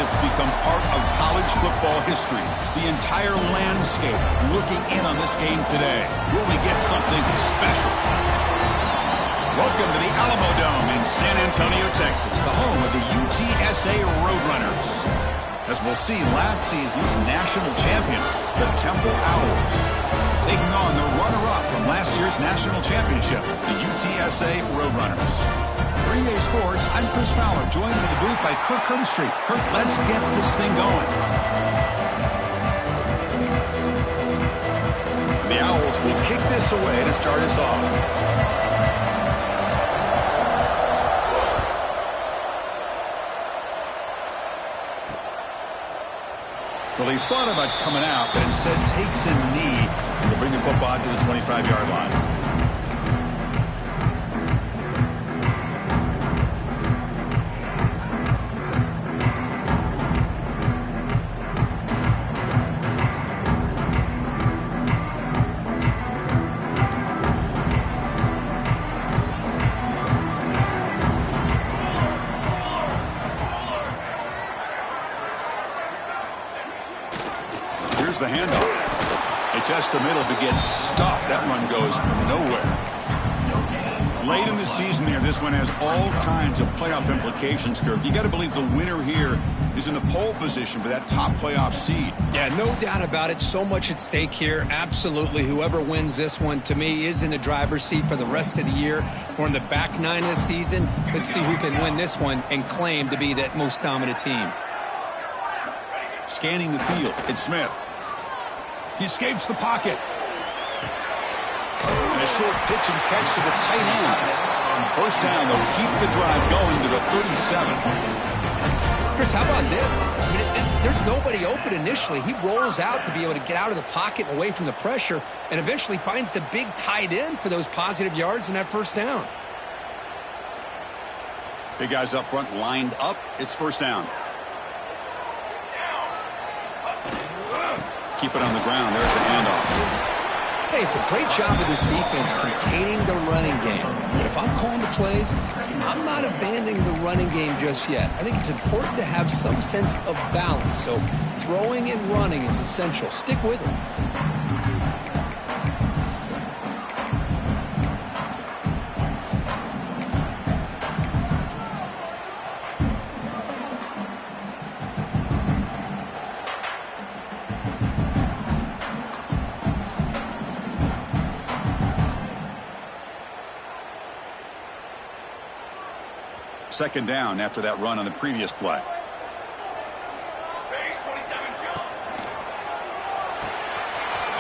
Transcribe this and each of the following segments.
have become part of college football history. The entire landscape looking in on this game today. Will we get something special? Welcome to the Alamo Dome in San Antonio, Texas, the home of the UTSA Roadrunners. As we'll see, last season's national champions, the Temple Owls, taking on the runner-up from last year's national championship, the UTSA Roadrunners. 3A Sports, I'm Chris Fowler, joined in the booth by Kirk Street. Kirk, let's get this thing going. The Owls will kick this away to start us off. Well, he thought about coming out, but instead takes a knee and will bring the football to the 25-yard line. The handoff. They test the middle, but gets stuffed. That one goes nowhere. Late in the season here, this one has all kinds of playoff implications, Kirk. You got to believe the winner here is in the pole position for that top playoff seed. Yeah, no doubt about it. So much at stake here. Absolutely. Whoever wins this one, to me, is in the driver's seat for the rest of the year. We're in the back nine this season. Let's see who can win this one and claim to be that most dominant team. Scanning the field, it's Smith. He escapes the pocket. And a short pitch and catch to the tight end. First down, they'll keep the drive going to the 37. Chris, how about this? I mean, there's nobody open initially. He rolls out to be able to get out of the pocket and away from the pressure and eventually finds the big tight end for those positive yards in that first down. Big guys up front lined up. It's first down. Keep it on the ground. There's the handoff. Hey, it's a great job of this defense containing the running game. But if I'm calling the plays, I'm not abandoning the running game just yet. I think it's important to have some sense of balance. So throwing and running is essential. Stick with it. Second down after that run on the previous play.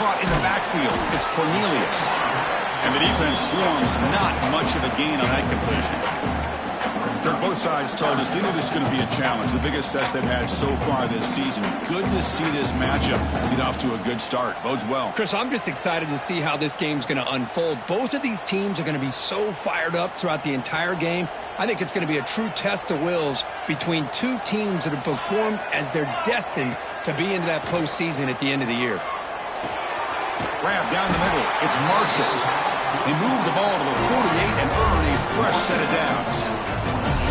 Caught in the backfield. It's Cornelius. And the defense swarms. Not much of a gain on that completion. Both sides told us they knew this was going to be a challenge. The biggest test they've had so far this season. Good to see this matchup get off to a good start. Bodes well. Chris, I'm just excited to see how this game's going to unfold. Both of these teams are going to be so fired up throughout the entire game. I think it's going to be a true test of wills between two teams that have performed as they're destined to be into that postseason at the end of the year. Grab down the middle. It's Marshall. They move the ball to the 48 and earn a fresh set of downs.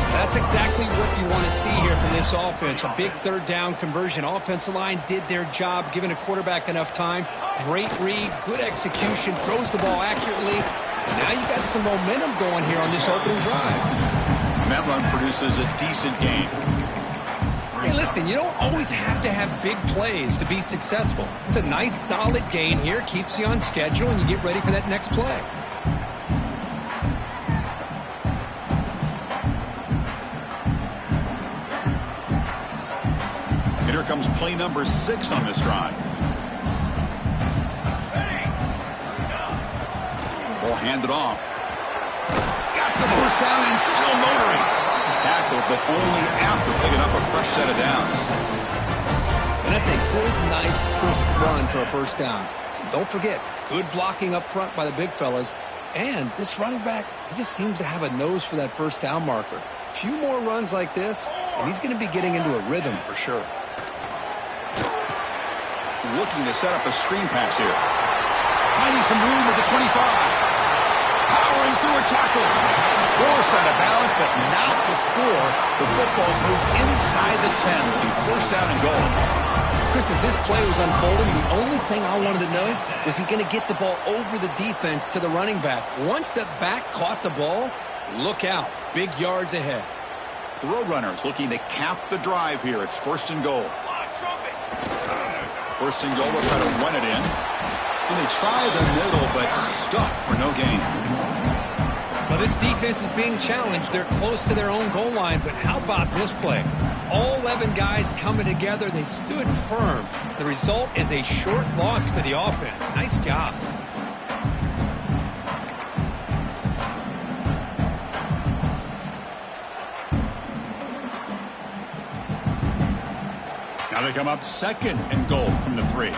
That's exactly what you want to see here from this offense. A big third down conversion. Offensive line did their job, giving a quarterback enough time. Great read, good execution, throws the ball accurately. Now you got some momentum going here on this opening drive. And that run produces a decent gain. Hey, listen, you don't always have to have big plays to be successful. It's a nice, solid gain here. Keeps you on schedule, and you get ready for that next play. And here comes play number 6 on this drive. Ball handed off. He's got the first down and still motoring. Tackled, but only after picking up a fresh set of downs. And that's a good, nice, crisp run for a first down. Don't forget, good blocking up front by the big fellas. And this running back, he just seems to have a nose for that first down marker. A few more runs like this, and he's going to be getting into a rhythm for sure. Looking to set up a screen pass here. Finding some room at the 25. Powering through a tackle. Force out of balance, but not before the football's moved inside the 10. Will be down and goal. Chris, as this play was unfolding, the only thing I wanted to know was he going to get the ball over the defense to the running back. Once the back caught the ball, look out. Big yards ahead. The Roadrunners looking to cap the drive here. It's first and goal. First and goal, they'll try to run it in. And they try the middle, but stuffed for no gain. Well, this defense is being challenged. They're close to their own goal line, but how about this play? All 11 guys coming together. They stood firm. The result is a short loss for the offense. Nice job. Now they come up second and goal from the 3.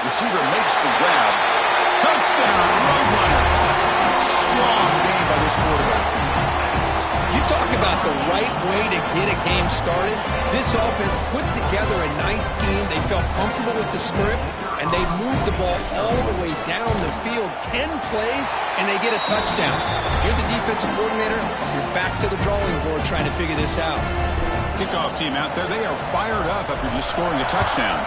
Receiver makes the grab. Touchdown, Roadrunners. Strong game by this quarterback. You talk about the right way to get a game started. This offense put together a nice scheme. They felt comfortable with the script, and they moved the ball all the way down the field. 10 plays, and they get a touchdown. If you're the defensive coordinator, you're back to the drawing board trying to figure this out. Kickoff team out there, they are fired up after just scoring a touchdown.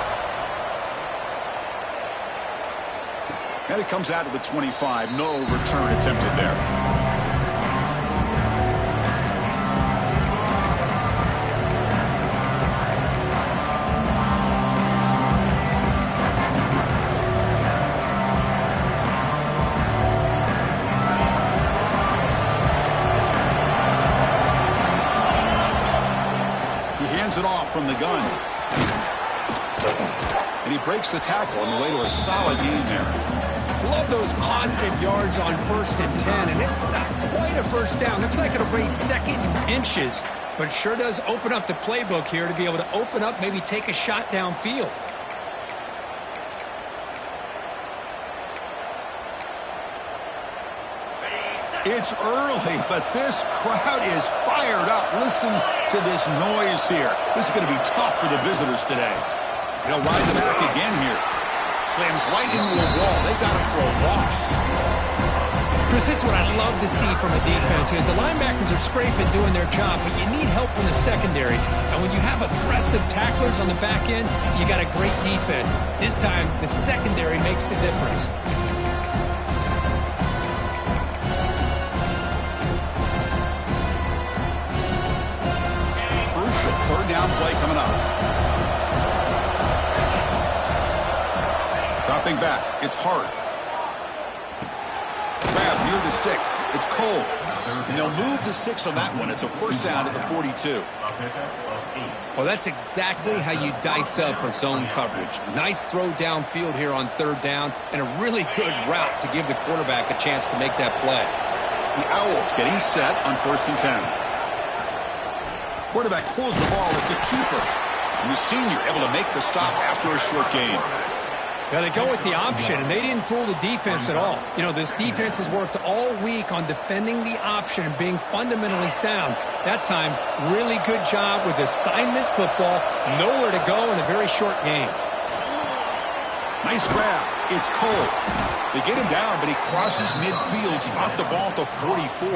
And it comes out to the 25. No return attempted there. He hands it off from the gun. And he breaks the tackle on the way to a solid gain there. Love those positive yards on 1st and 10, and it's not quite a first down. Looks like it'll bring second and inches, but sure does open up the playbook here to be able to open up, maybe take a shot downfield. It's early, but this crowd is fired up. Listen to this noise here. This is going to be tough for the visitors today. They'll ride the back again here. Slams right into a wall. They've got him for a loss. Chris, this is what I love to see from a defense is the linebackers are scraping, doing their job, but you need help from the secondary. And when you have aggressive tacklers on the back end, you got a great defense. This time, the secondary makes the difference. Crucial third down play coming up. Dropping back. It's hard. Grab near the sticks. It's Cole. And they'll move the 6 on that one. It's a first down at the 42. Well, that's exactly how you dice up a zone coverage. Nice throw downfield here on third down and a really good route to give the quarterback a chance to make that play. The Owls getting set on 1st and 10. Quarterback pulls the ball. It's a keeper. And the senior able to make the stop after a short gain. Now they go with the option, and they didn't fool the defense at all. You know, this defense has worked all week on defending the option and being fundamentally sound. That time, really good job with assignment football. Nowhere to go in a very short game. Nice grab. It's Cole. They get him down, but he crosses midfield, spot the ball at the 44.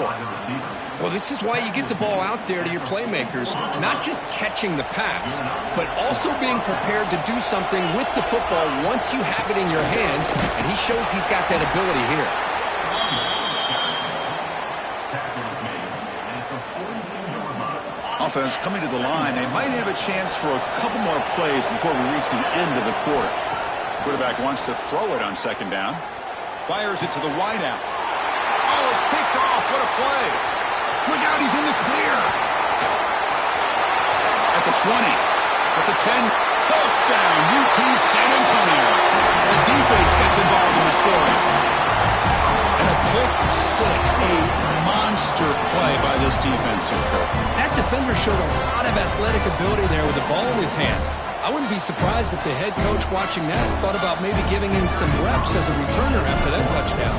Well, this is why you get the ball out there to your playmakers, not just catching the pass, but also being prepared to do something with the football once you have it in your hands, and he shows he's got that ability here. Offense coming to the line. They might have a chance for a couple more plays before we reach the end of the quarter. Quarterback wants to throw it on second down. Fires it to the wideout. Oh, it's picked off. What a play. Look out, he's in the clear. At the 20. At the 10. Touchdown, UT San Antonio. The defense gets involved in the scoring. And a pick six. A monster play by this defense here. That defender showed a lot of athletic ability there with the ball in his hands. I wouldn't be surprised if the head coach watching that thought about maybe giving him some reps as a returner after that touchdown.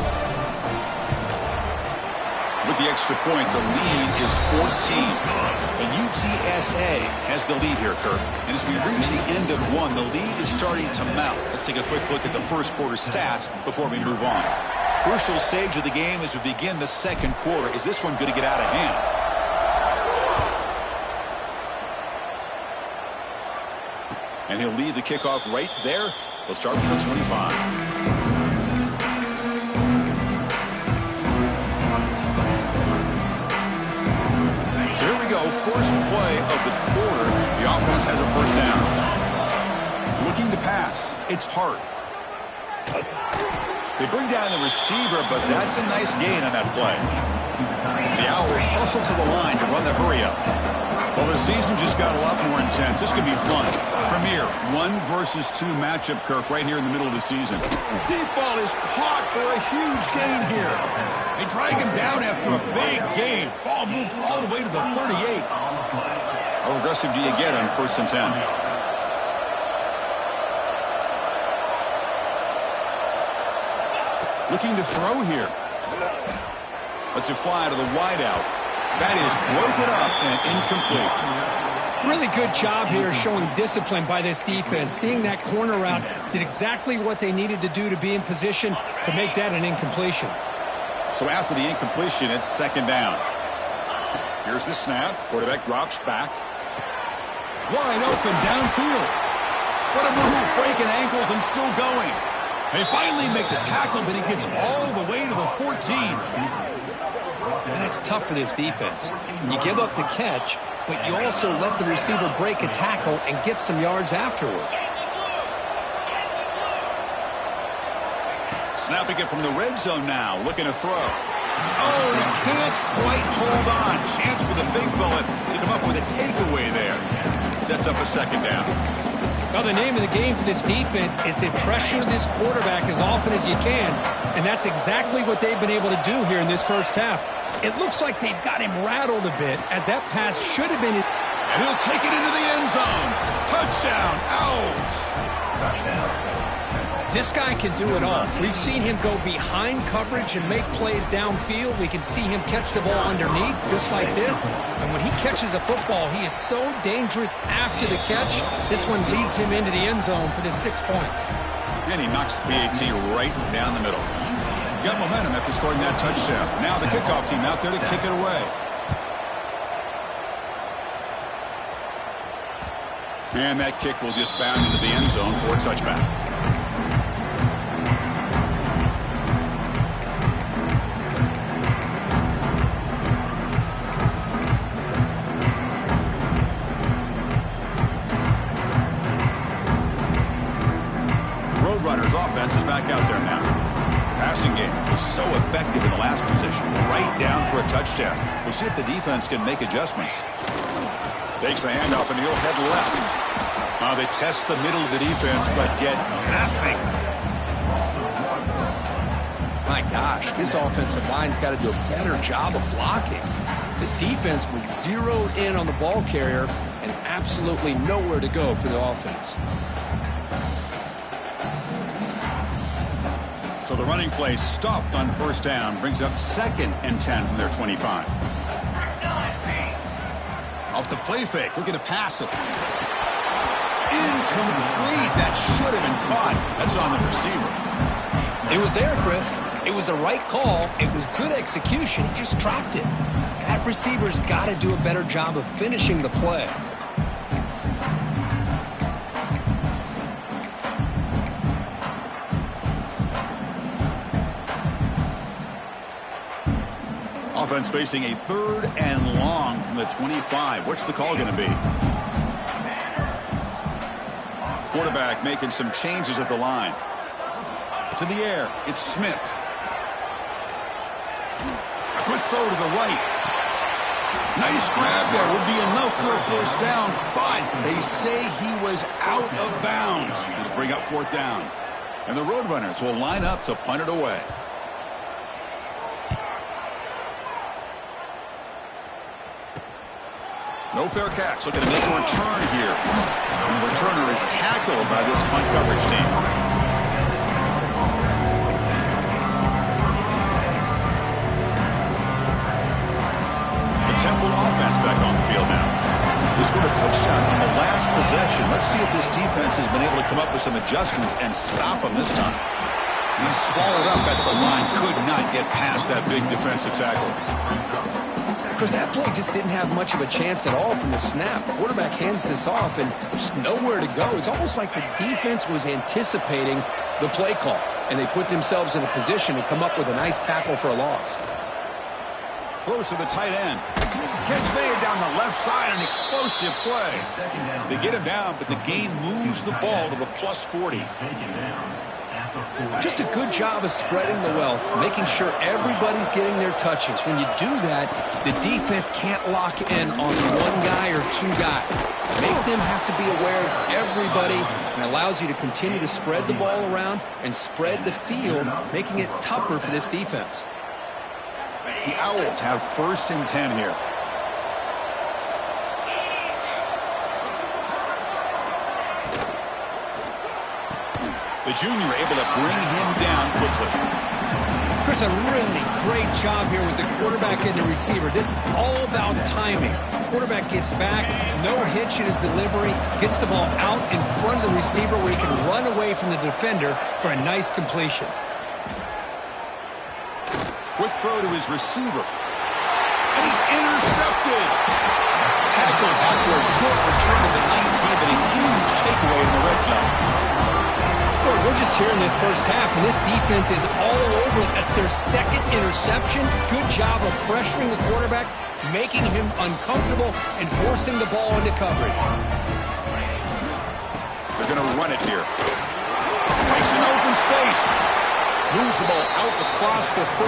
With the extra point, the lead is 14. And UTSA has the lead here, Kirk. And as we reach the end of one, the lead is starting to mount. Let's take a quick look at the first quarter stats before we move on. Crucial stage of the game as we begin the second quarter. Is this one going to get out of hand? And he'll lead the kickoff right there. He'll start from the 25. So here we go. First play of the quarter. The offense has a first down. Looking to pass. It's Hart. They bring down the receiver, but that's a nice gain on that play. The Owls hustle to the line to run the hurry-up. Well, the season just got a lot more intense. This could be fun. Premier 1 versus 2 matchup, Kirk, right here in the middle of the season. Deep ball is caught for a huge gain here. They drag him down after a big gain. Ball moved all the way to the 38. How aggressive do you get on 1st and 10? Looking to throw here. Lets it fly to the wideout. That is broken up and incomplete. Really good job here showing discipline by this defense. Seeing that corner route, did exactly what they needed to do to be in position to make that an incompletion. So after the incompletion, it's 2nd down. Here's the snap. Quarterback drops back. Wide open downfield. What a move. Breaking ankles and still going. They finally make the tackle, but he gets all the way to the 14. And that's tough for this defense. You give up the catch, but you also let the receiver break a tackle and get some yards afterward. Snapping it from the red zone now, looking to throw. Oh, he can't quite hold on. Chance for the big fella to come up with a takeaway there. Sets up a 2nd down. Well, the name of the game for this defense is to pressure this quarterback as often as you can, and that's exactly what they've been able to do here in this first half. It looks like they've got him rattled a bit, as that pass should have been. And he'll take it into the end zone. Touchdown, Owls. Touchdown. This guy can do it all. We've seen him go behind coverage and make plays downfield. We can see him catch the ball underneath, just like this. And when he catches a football, he is so dangerous after the catch. This one leads him into the end zone for the 6 points. And he knocks the PAT right down the middle. Got momentum after scoring that touchdown. Now the kickoff team out there to kick it away. And that kick will just bound into the end zone for a touchback. Roadrunners offense is back out there now. Passing game was so effective in the last position, right down for a touchdown. We'll see if the defense can make adjustments. Takes the handoff and he'll head left. They test the middle of the defense, but get nothing. My gosh, this offensive line's got to do a better job of blocking. The defense was zeroed in on the ball carrier and absolutely nowhere to go for the offense. So the running play stopped on 1st down, brings up 2nd and 10 from their 25. Off the play fake, looking to pass it. Incomplete. That should have been caught. That's on the receiver. It was there, Chris. It was the right call. It was good execution. He just dropped it. That receiver's got to do a better job of finishing the play. Offense facing a 3rd and long from the 25. What's the call going to be? Quarterback making some changes at the line. To the air, it's Smith. A quick throw to the right. Nice grab there. Would be enough for a 1st down, but they say he was out of bounds. It'll bring up 4th down. And the Roadrunners will line up to punt it away. No fair catch. Looking to make a return here. And the returner is tackled by this punt coverage team. The Temple offense back on the field now. They scored a touchdown on the last possession. Let's see if this defense has been able to come up with some adjustments and stop them this time. He's swallowed up at the line. Could not get past that big defensive tackle. Chris, that play just didn't have much of a chance at all from the snap. Quarterback hands this off and just nowhere to go. It's almost like the defense was anticipating the play call, and they put themselves in a position to come up with a nice tackle for a loss. Throws to the tight end. Catch made down the left side, an explosive play. They get him down, but the gain moves the ball to the +40. Just a good job of spreading the wealth, making sure everybody's getting their touches. When you do that, the defense can't lock in on one guy or two guys. Make them have to be aware of everybody, and allows you to continue to spread the ball around and spread the field, making it tougher for this defense. The Owls have 1st and 10 here. The junior able to bring him down quickly. Chris, a really great job here with the quarterback and the receiver. This is all about timing. Quarterback gets back, no hitch in his delivery, gets the ball out in front of the receiver where he can run away from the defender for a nice completion. Quick throw to his receiver. And he's intercepted. Tackled after a short return to the 19, but a huge takeaway in the red zone. Boy, we're just here in this first half, and this defense is all over it. That's their 2nd interception. Good job of pressuring the quarterback, making him uncomfortable, and forcing the ball into coverage. They're going to run it here. Makes an open space. Moves the ball out across the 30.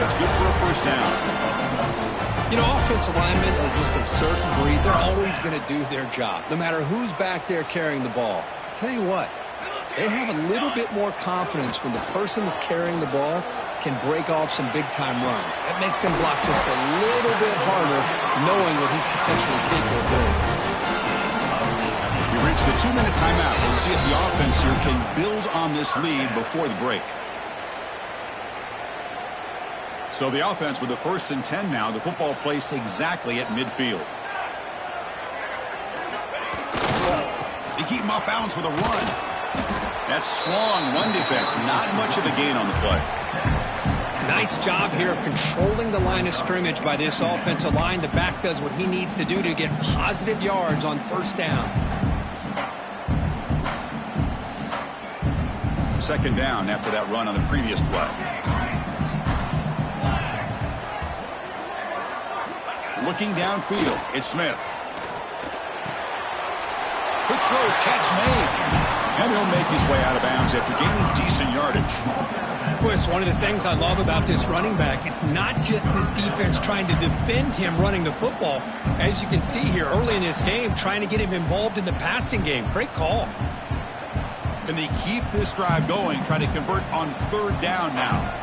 That's good for a 1st down. You know, offensive linemen are just a certain breed. They're always going to do their job, no matter who's back there carrying the ball. I'll tell you what, they have a little bit more confidence when the person that's carrying the ball can break off some big-time runs. That makes him block just a little bit harder, knowing what he's potentially capable of doing. We reach the 2-minute timeout. We'll see if the offense here can build on this lead before the break. So the offense with the 1st and 10 now. The football placed exactly at midfield. They keep him off balance with a run. That's strong run defense. Not much of a gain on the play. Nice job here of controlling the line of scrimmage by this offensive line. The back does what he needs to do to get positive yards on 1st down. 2nd down after that run on the previous play. Looking downfield, it's Smith. Quick throw, catch made. And he'll make his way out of bounds after gaining decent yardage. Chris, one of the things I love about this running back, it's not just this defense trying to defend him running the football. As you can see here early in this game, trying to get him involved in the passing game. Great call. Can they keep this drive going, trying to convert on 3rd down now?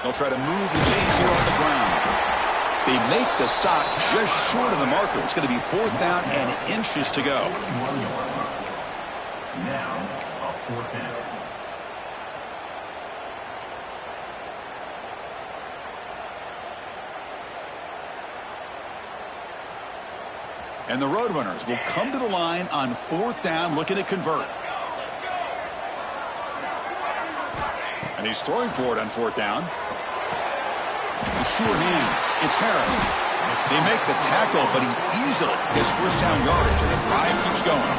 They'll try to move the chains here on the ground. They make the stop just short of the marker. It's going to be 4th down and inches to go. Now, a 4th down. And the Roadrunners will come to the line on 4th down, looking to convert. And he's throwing for it on 4th down. The sure hands. It's Harris. They make the tackle, but he easily gets 1st down yardage, and the drive keeps going.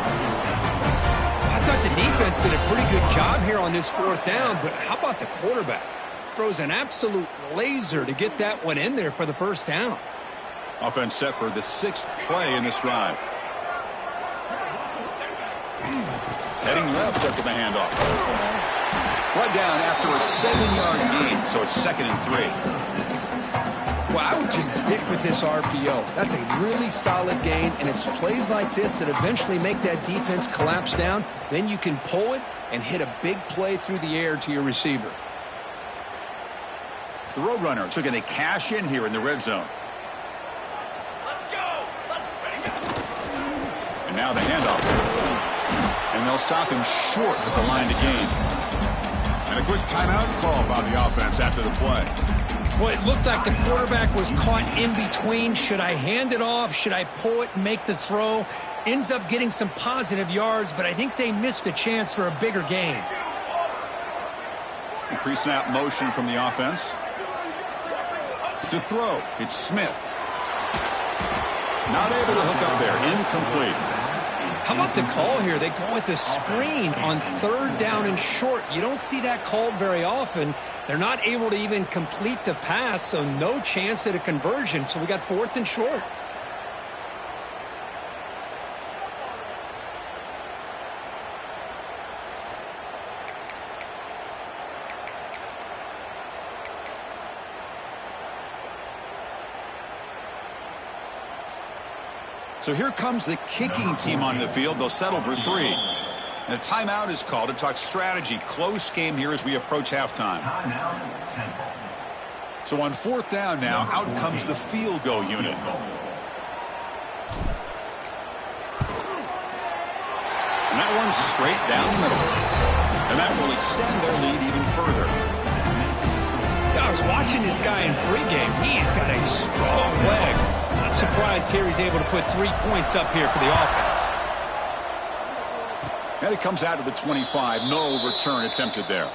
I thought the defense did a pretty good job here on this 4th down, but how about the quarterback? Throws an absolute laser to get that one in there for the 1st down. Offense set for the 6th play in this drive. Heading left after the handoff. Right down after a 7-yard gain, so it's 2nd and 3. Well, I would just stick with this RPO. That's a really solid gain, and it's plays like this that eventually make that defense collapse down. Then you can pull it and hit a big play through the air to your receiver. The Roadrunners are going to cash in here in the red zone. And now the handoff. And they'll stop him short at the line to gain. And a quick timeout call by the offense after the play. Well, it looked like the quarterback was caught in between. Should I hand it off? Should I pull it and make the throw? Ends up getting some positive yards, but I think they missed a chance for a bigger gain. Pre-snap motion from the offense. To throw, it's Smith. Not able to hook up there. Incomplete. How about the call here? They go with the screen on 3rd down and short. You don't see that called very often. They're not able to even complete the pass, so no chance at a conversion. So we got 4th and short. So here comes the kicking team on the field. They'll settle for 3. And a timeout is called to talk strategy. Close game here as we approach halftime. So on 4th down now, out comes the field goal unit. And that one's straight down the middle. And that will extend their lead even further. I was watching this guy in pregame. He's got a strong leg. Not surprised here he's able to put 3 points up here for the offense. And it comes out to the 25. No return attempted there.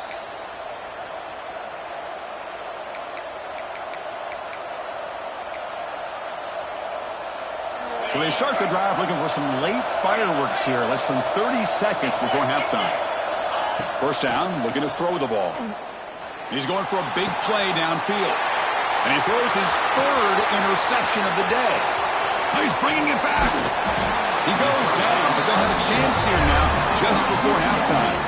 So they start the drive looking for some late fireworks here. Less than 30 seconds before halftime. 1st down, looking to throw the ball. He's going for a big play downfield. And he throws his 3rd interception of the day. Oh, he's bringing it back. He goes down, but they'll have a chance here now just before halftime.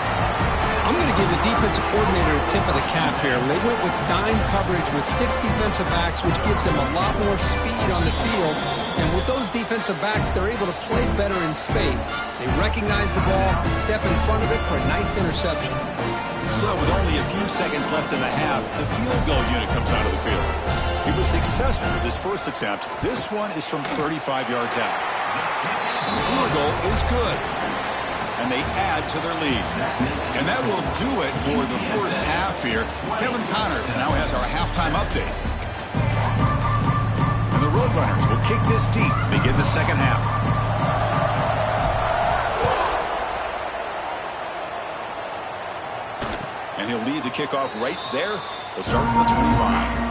I'm going to give the defensive coordinator a tip of the cap here. They went with dime coverage with 6 defensive backs, which gives them a lot more speed on the field. And with those defensive backs, they're able to play better in space. They recognize the ball, step in front of it for a nice interception. So with only a few seconds left in the half, the field goal unit comes out of the field. He was successful with his first attempt. This one is from 35 yards out. The field goal is good. And they add to their lead. And that will do it for the first half here. Kevin Connors now has our halftime update. And the Roadrunners will kick this deep to begin the second half. And he'll lead the kickoff right there. They'll start at the 25.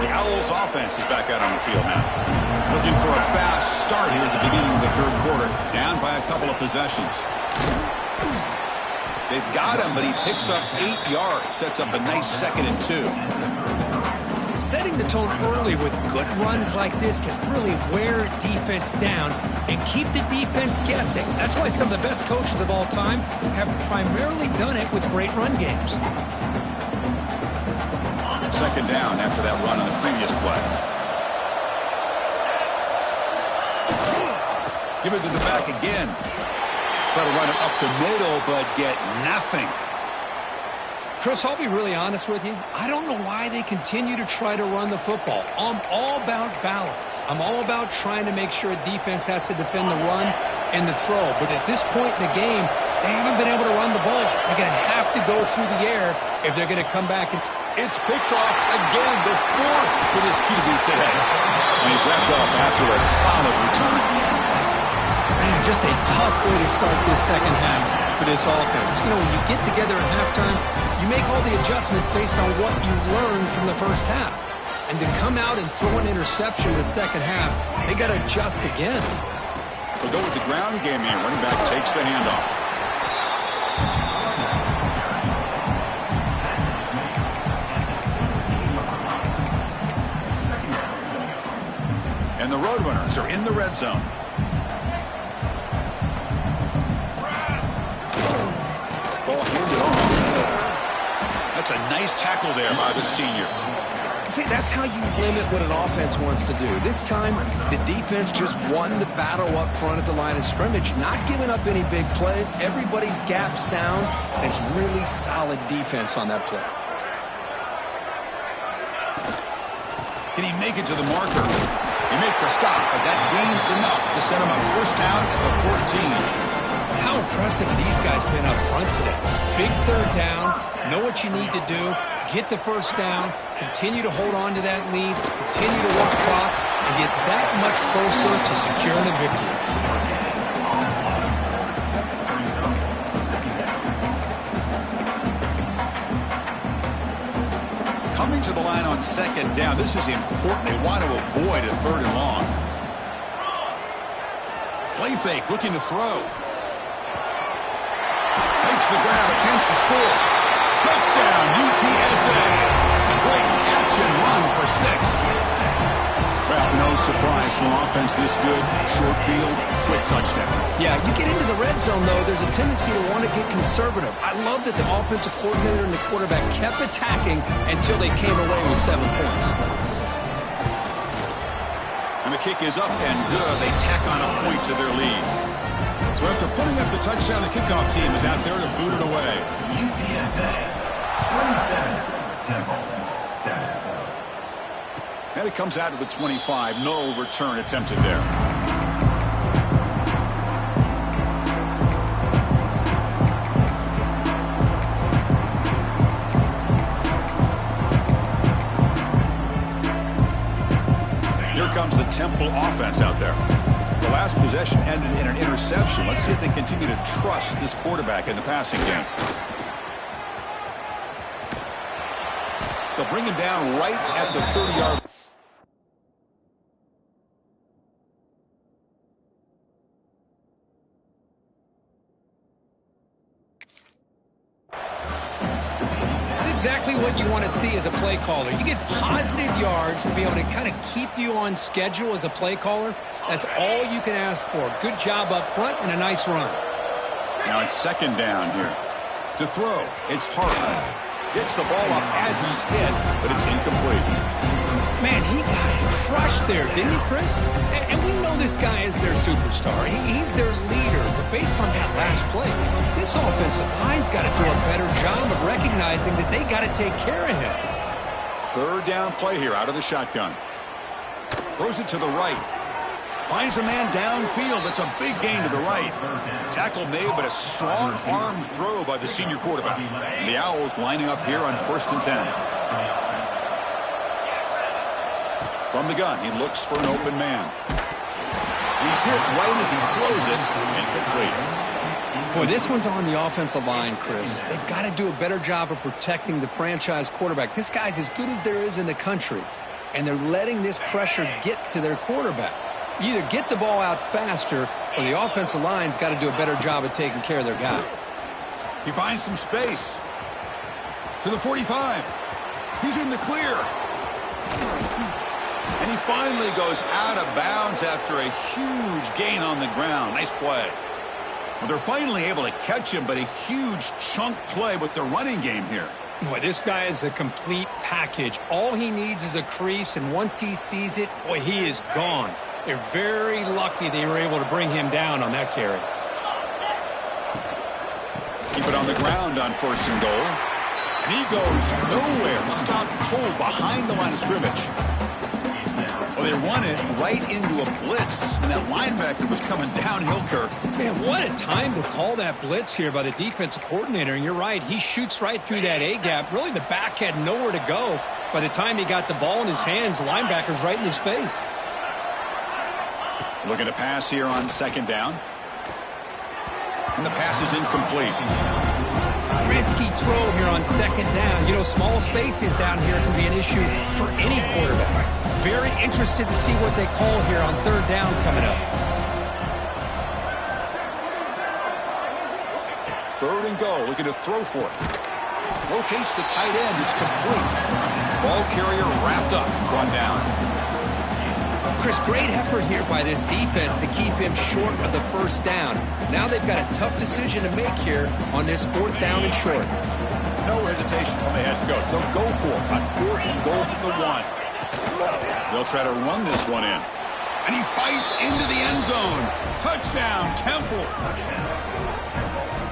The Owls offense is back out on the field now. Looking for a fast start here at the beginning of the 3rd quarter. Down by a couple of possessions. They've got him, but he picks up 8 yards. Sets up a nice 2nd and 2. Setting the tone early with good runs like this can really wear defense down and keep the defense guessing. That's why some of the best coaches of all time have primarily done it with great run games. 2nd down after that run on the previous play. Give it to the back again. Try to run it up the middle, but get nothing. Chris, I'll be really honest with you. I don't know why they continue to try to run the football. I'm all about balance. I'm all about trying to make sure a defense has to defend the run and the throw. But at this point in the game, they haven't been able to run the ball. They're going to have to go through the air if they're going to come back. It's picked off again, the 4th for this QB today. And he's wrapped up after a solid return. Man, just a tough way to start this second half for this offense. You know, when you get together at halftime, you make all the adjustments based on what you learned from the first half. And to come out and throw an interception in the second half, they got to adjust again. We'll go with the ground game here. Running back takes the handoff. And the Roadrunners are in the red zone. Ball handed off. That's a nice tackle there by the senior. See, that's how you limit what an offense wants to do. This time, the defense just won the battle up front at the line of scrimmage, not giving up any big plays. Everybody's gap sound, and it's really solid defense on that play. Can he make it to the marker? He makes the stop, but that gains enough to set him up 1st down at the 14. How How impressive have these guys been up front today. Big third down, know what you need to do, get the first down, continue to hold on to that lead, continue to work clock, and get that much closer to securing the victory. Coming to the line on second down. This is important. They want to avoid a third and long. Play fake, looking to throw. Makes the grab, a chance to score. Touchdown, UTSA. A great catch and run for 6. Well, no surprise from offense this good. Short field, quick touchdown. Yeah, you get into the red zone, though, there's a tendency to want to get conservative. I love that the offensive coordinator and the quarterback kept attacking until they came away with 7 points. And the kick is up and good. They tack on a point to their lead. So after putting up the touchdown, the kickoff team is out there to boot it away. UTSA 27, Temple 7. And it comes out to the 25. No return attempted there. Here comes the Temple offense out there. The last possession ended in an interception. Let's see if they continue to trust this quarterback in the passing game. They'll bring him down right at the 30-yard line. Exactly what you want to see as a play caller. You get positive yards to be able to kind of keep you on schedule as a play caller. That's all you can ask for. Good job up front and a nice run. Now it's second down here. To throw, it's Hart. Gets the ball up as he's hit, but it's incomplete. Man, he got crushed there, didn't he, Chris? And we know this guy is their superstar. He's their leader. But based on that last play, this offensive line's got to do a better job of recognizing that they got to take care of him. Third down play here out of the shotgun. Throws it to the right. Finds a man downfield. It's a big gain to the right. Tackle made, but a strong arm throw by the senior quarterback. And the Owls lining up here on 1st and 10. From the gun, he looks for an open man. He's hit right as he throws it, incomplete. Boy, this one's on the offensive line, Chris. They've got to do a better job of protecting the franchise quarterback. This guy's as good as there is in the country, and they're letting this pressure get to their quarterback. You either get the ball out faster, or the offensive line's got to do a better job of taking care of their guy. He finds some space. To the 45. He's in the clear. And he finally goes out of bounds after a huge gain on the ground. Nice play. Well, they're finally able to catch him, but a huge chunk play with the running game here. Boy, this guy is a complete package. All he needs is a crease, and once he sees it, boy, he is gone. They're very lucky they were able to bring him down on that carry. Keep it on the ground on 1st and goal. And he goes nowhere. Stopped cold behind the line of scrimmage. Well, they run it right into a blitz, and that linebacker was coming downhill, Kirk. Man, what a time to call that blitz here by the defensive coordinator. And you're right, he shoots right through that A-gap. Really, the back had nowhere to go. By the time he got the ball in his hands, the linebacker's right in his face. Looking to pass here on 2nd down. And the pass is incomplete. Risky throw here on 2nd down. You know, small spaces down here can be an issue for any quarterback. Very interested to see what they call here on 3rd down coming up. 3rd and goal, looking to throw for it. Locates the tight end, it's complete. Ball carrier wrapped up, brought down. Chris, great effort here by this defense to keep him short of the 1st down. Now they've got a tough decision to make here on this 4th down and short. No hesitation from the head coach. They'll go for it on 4th and goal from the 1. They'll try to run this one in. And he fights into the end zone. Touchdown, Temple.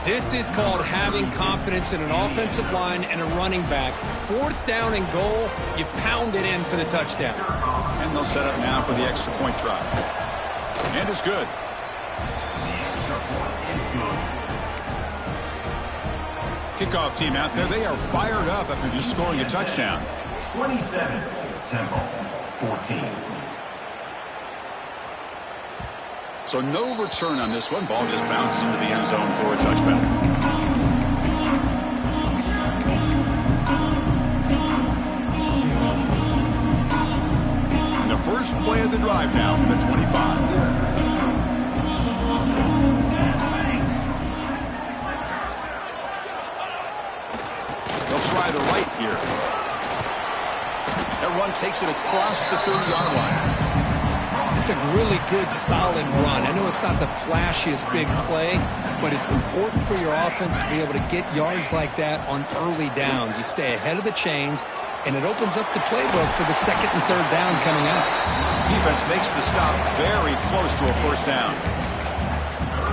This is called having confidence in an offensive line and a running back. 4th down and goal, you pound it in for the touchdown. And they'll set up now for the extra point try. And it's good. The extra point is good. Kickoff team out there, they are fired up after just scoring a touchdown. 27, Temple, 14. So no return on this one. Ball just bounces into the end zone for a touchback. And the first play of the drive now from the 25. They'll try the right here. That run takes it across the 30-yard line. It's a really good, solid run. I know it's not the flashiest big play, but it's important for your offense to be able to get yards like that on early downs. You stay ahead of the chains, and it opens up the playbook for the second and third down coming up. Defense makes the stop very close to a first down.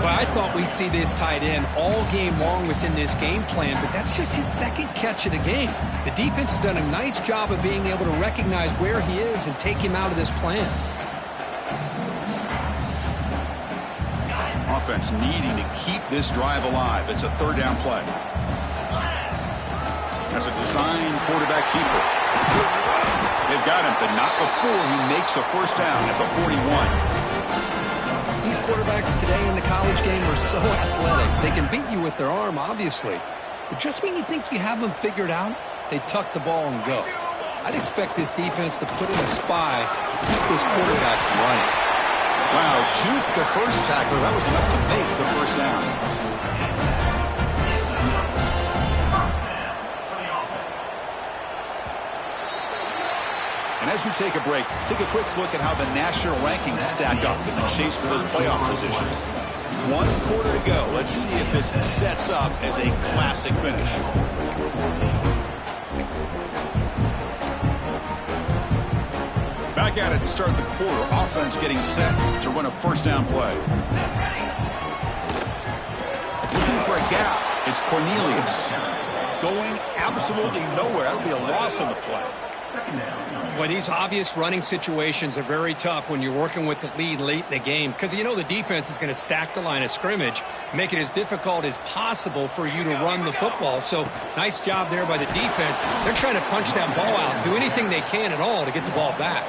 Well, I thought we'd see this tight end all game long within this game plan, but that's just his second catch of the game. The defense has done a nice job of being able to recognize where he is and take him out of this plan. Offense needing to keep this drive alive. It's a third down play. That's a design quarterback keeper. They've got him, but not before he makes a first down at the 41. These quarterbacks today in the college game are so athletic. They can beat you with their arm, obviously. But just when you think you have them figured out, they tuck the ball and go. I'd expect this defense to put in a spy to keep this quarterback from running. Wow, juke the first tackler. That was enough to make the first down. And as we take a break, take a quick look at how the national rankings stack up in the chase for those playoff positions. 1 quarter to go. Let's see if this sets up as a classic finish. Back at it to start the quarter. Offense getting set to run a first down play. Looking for a gap. It's Cornelius. Going absolutely nowhere. That'll be a loss on the play. Boy, these obvious running situations are very tough when you're working with the lead late in the game because you know the defense is going to stack the line of scrimmage, make it as difficult as possible for you to run the football. So nice job there by the defense. They're trying to punch that ball out, do anything they can at all to get the ball back.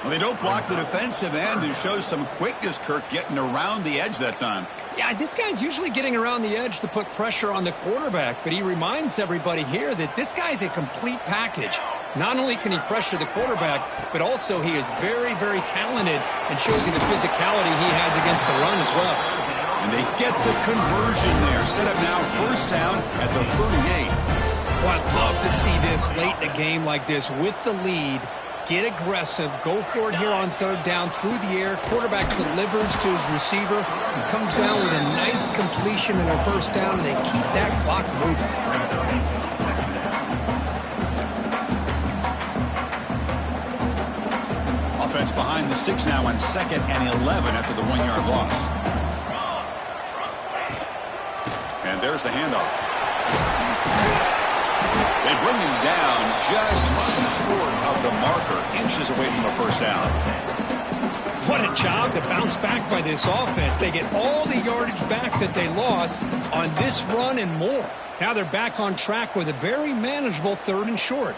Well, they don't block the defensive end who shows some quickness, Kirk, getting around the edge that time. Yeah, this guy's usually getting around the edge to put pressure on the quarterback, but he reminds everybody here that this guy's a complete package. Not only can he pressure the quarterback, but also he is very, very talented and shows you the physicality he has against the run as well. And they get the conversion there. Set up now first down at the 38. Well, I'd love to see this late in a game like this with the lead. Get aggressive, go for it here on third down through the air. Quarterback delivers to his receiver and comes down with a nice completion in their first down, and they keep that clock moving. Offense behind the 6 now on 2nd and 11 after the 1-yard loss. And there's the handoff. They bring him down just short of the marker, inches away from a first down. What a job to bounce back by this offense. They get all the yardage back that they lost on this run and more. Now they're back on track with a very manageable 3rd and short.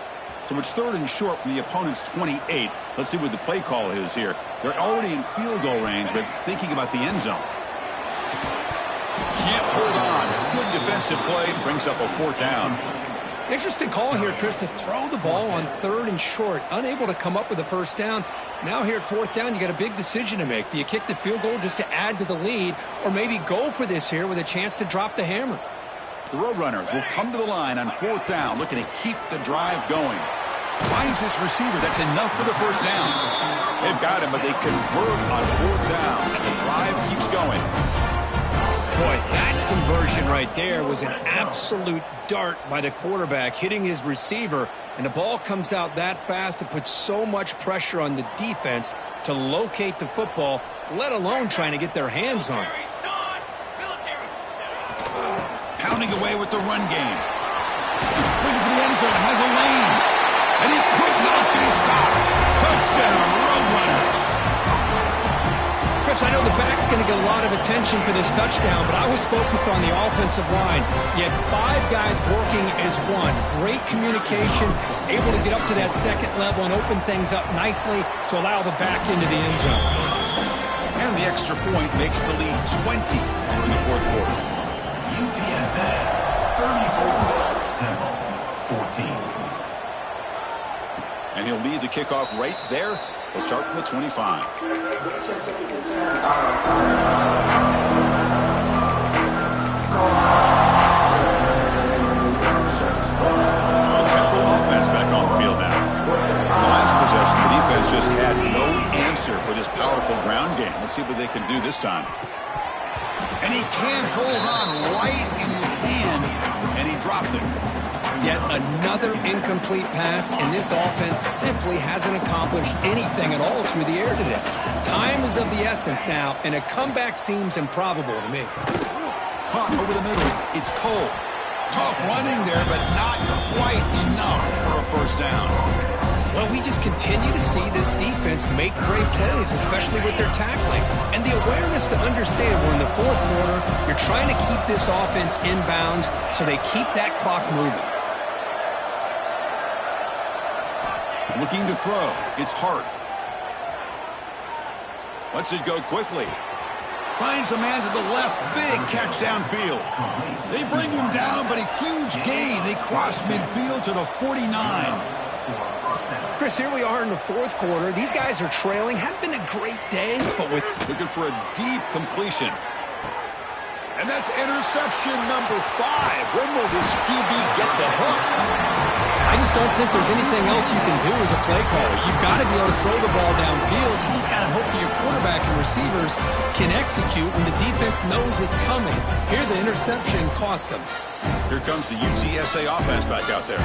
So it's 3rd and short from the opponent's 28. Let's see what the play call is here. They're already in field goal range, but thinking about the end zone. Can't hold on. Good defensive play. Brings up a 4th down. Interesting call here, Chris, to throw the ball on 3rd and short. Unable to come up with a first down. Now here at 4th down, you got a big decision to make. Do you kick the field goal just to add to the lead, or maybe go for this here with a chance to drop the hammer? The Roadrunners will come to the line on 4th down, looking to keep the drive going. Finds his receiver. That's enough for the first down. They've got him, but they convert on 4th down, and the drive keeps going. Boy, that conversion right there was an absolute dart by the quarterback, hitting his receiver, and the ball comes out that fast. It puts so much pressure on the defense to locate the football, let alone trying to get their hands on it. Pounding away with the run game. Looking for the end zone. Has a lane. And he could not be stopped. Touchdown, Roadrunners. Chris, So I know the back's going to get a lot of attention for this touchdown, but I was focused on the offensive line. You had 5 guys working as one. Great communication, able to get up to that second level and open things up nicely to allow the back into the end zone. And the extra point makes the lead 20 in the fourth quarter. UTSA 34, Temple 14. And he'll lead the kickoff right there. He'll start from the 25. The Temple offense back on the field now. In the last possession, the defense just had no answer for this powerful ground game. Let's see what they can do this time. And he can't hold on right in his hands, and he dropped it. Yet another incomplete pass, and this offense simply hasn't accomplished anything at all through the air today. Time is of the essence now, and a comeback seems improbable to me. Caught over the middle. It's Cole. Tough running there, but not quite enough for a first down. Well, we just continue to see this defense make great plays, especially with their tackling. And the awareness to understand we're in the fourth quarter, you're trying to keep this offense in bounds so they keep that clock moving. Looking to throw. It's Hart. Lets it go quickly. Finds a man to the left. Big catch downfield. They bring him down, but a huge gain. They cross midfield to the 49. Chris, here we are in the fourth quarter. These guys are trailing. Hadn't been a great day, but with looking for a deep completion. And that's interception number 5. When will this QB get the hook? I just don't think there's anything else you can do as a play caller. You've got to be able to throw the ball downfield. You just got to hope that your quarterback and receivers can execute when the defense knows it's coming. Here, the interception cost them. Here comes the UTSA offense back out there.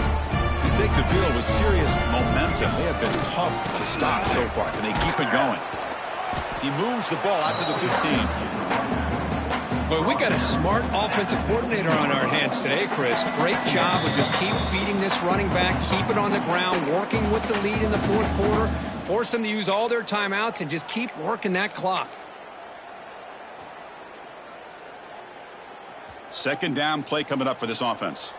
They take the field with serious momentum. They have been tough to stop so far. Can they keep it going? He moves the ball out to the 15. Well, we got a smart offensive coordinator on our hands today, Chris. Great job of just keep feeding this running back, keep it on the ground, working with the lead in the fourth quarter, force them to use all their timeouts, and just keep working that clock. Second down play coming up for this offense.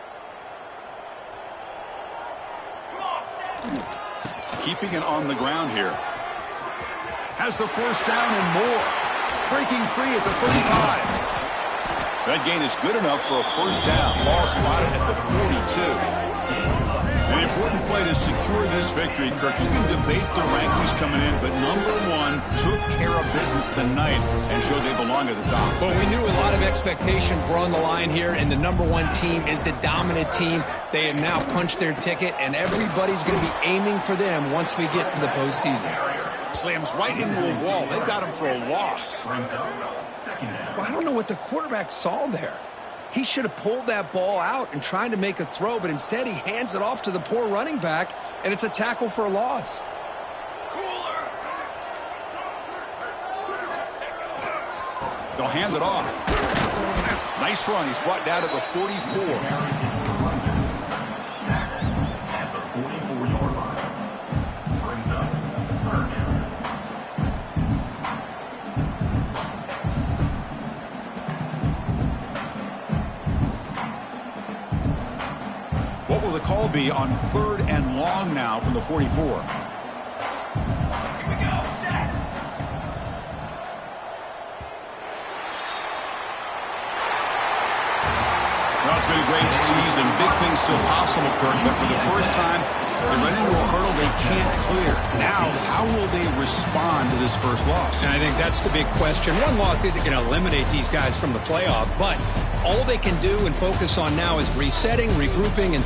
Keeping it on the ground here. Has the first down and more. Breaking free at the 35. That gain is good enough for a first down. Ball spotted at the 42. An important play to secure this victory, Kirk. You can debate the rankings coming in, but number 1 took care of business tonight and showed they belong at the top. Well, we knew a lot of expectations were on the line here, and the number 1 team is the dominant team. They have now punched their ticket, and everybody's going to be aiming for them once we get to the postseason. Slams right into a wall. They've got him for a loss. Well, I don't know what the quarterback saw there. He should have pulled that ball out and tried to make a throw, but instead he hands it off to the poor running back, and it's a tackle for a loss. They'll hand it off. Nice run. He's brought down to the 44. What will the call be on 3rd and long now from the 44? Well, it's been a great season. Big things still possible, Kirk, but for the first time, they run into a hurdle they can't clear. Now, how will they respond to this first loss? And I think that's the big question. One loss isn't going to eliminate these guys from the playoff, but all they can do and focus on now is resetting, regrouping, and